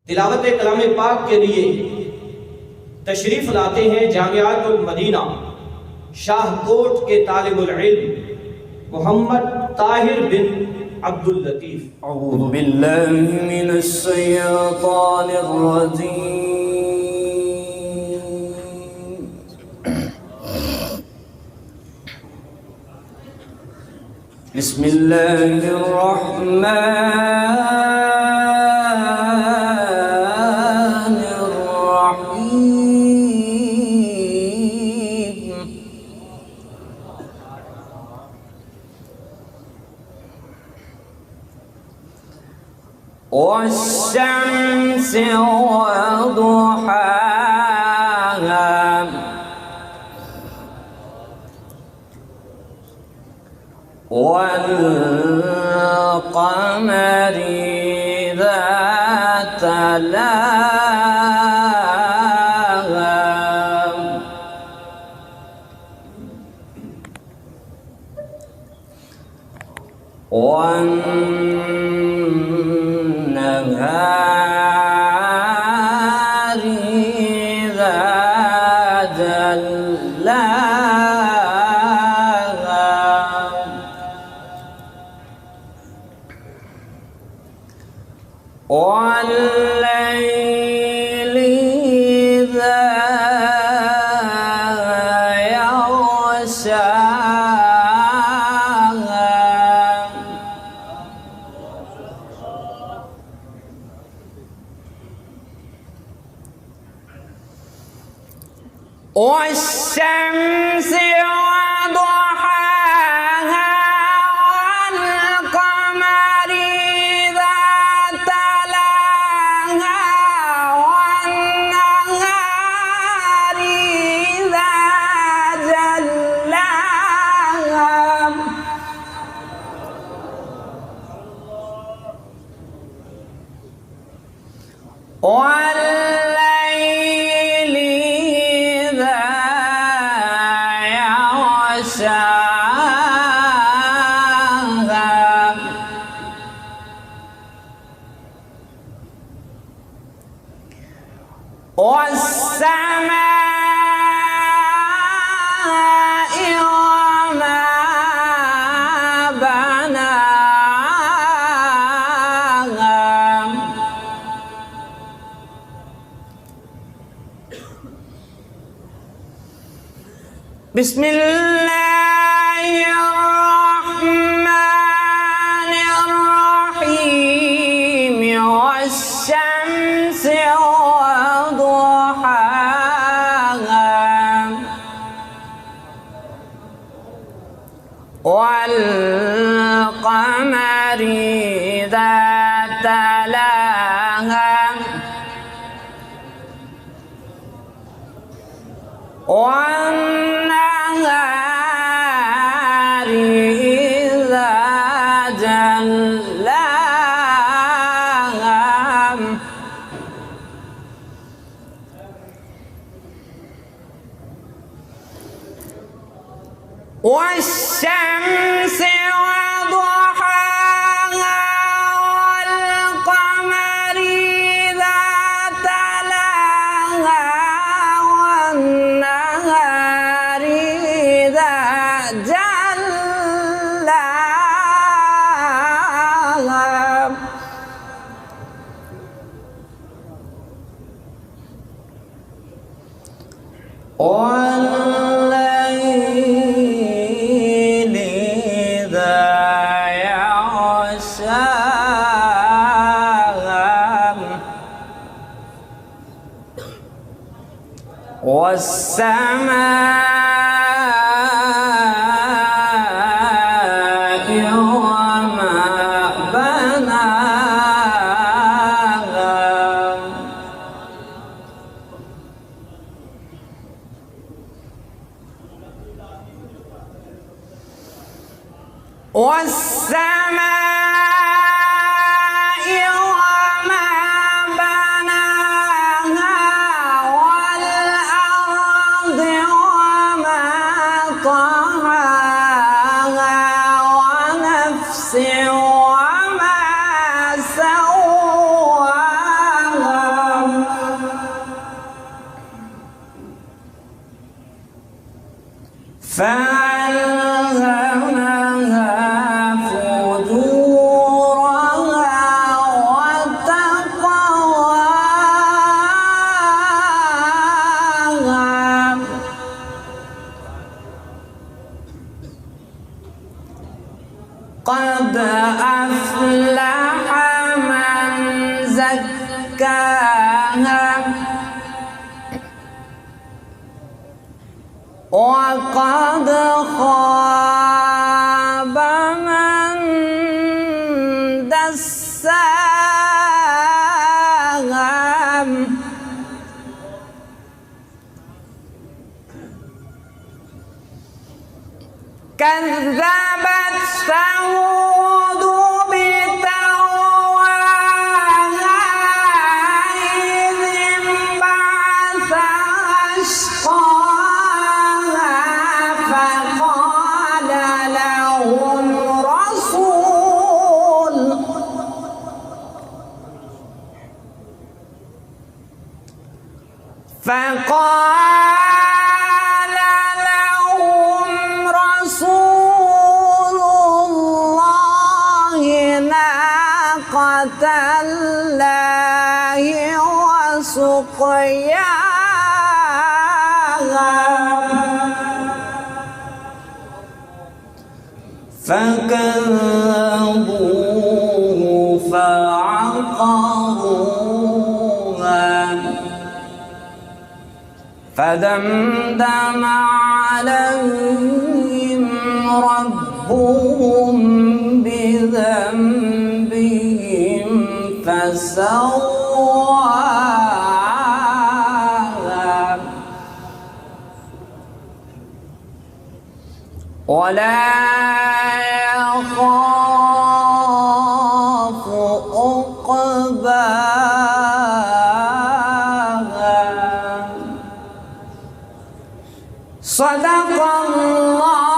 तिलावत कलाम पाक के लिए तशरीफ़ लाते हैं जामियातुल मदीना शाहकोट के तालिबुल इल्म मोहम्मद ताहिर बिन अब्दुल लतीफ़। अऊज़ु बिल्लाहि मिनश शैतानिर रजीम। बिस्मिल्लाहिर रहमानिर रहीम। वश्शम्सि वदुहाहा वल्क़मरि इज़ा तलाहा والنهار إذا جلاها والليل إذا يغشاها والشمس وضحاها والقمر إذا تلاها والنهار إذا جلاها والليل إذا يغشاها والسماء وما بناها بسم الله الرحمن الرحيم والشمس وضحاها والقمر إذا تلاها والنهار إذا جلاها والشمس وضحاها والقمر إذا تلاها والنهار إذا جلاها والليل إذا يغشاها والسماء وما بناها والسماء وما بناها والأرض وما طحاها ونفس وما سواها فألهمها فجورها وتقواها قد أفلح من زكاها وقد خاب من دساها كذبت ثمود بطغواها إذ انبعث أشقاها فقال لهم رسول الله ناقة الله وسقياها فكذبوه فعقروها فدمدم عليهم ربهم بذنبهم فسواها ولا يخاف عقباها صدق الله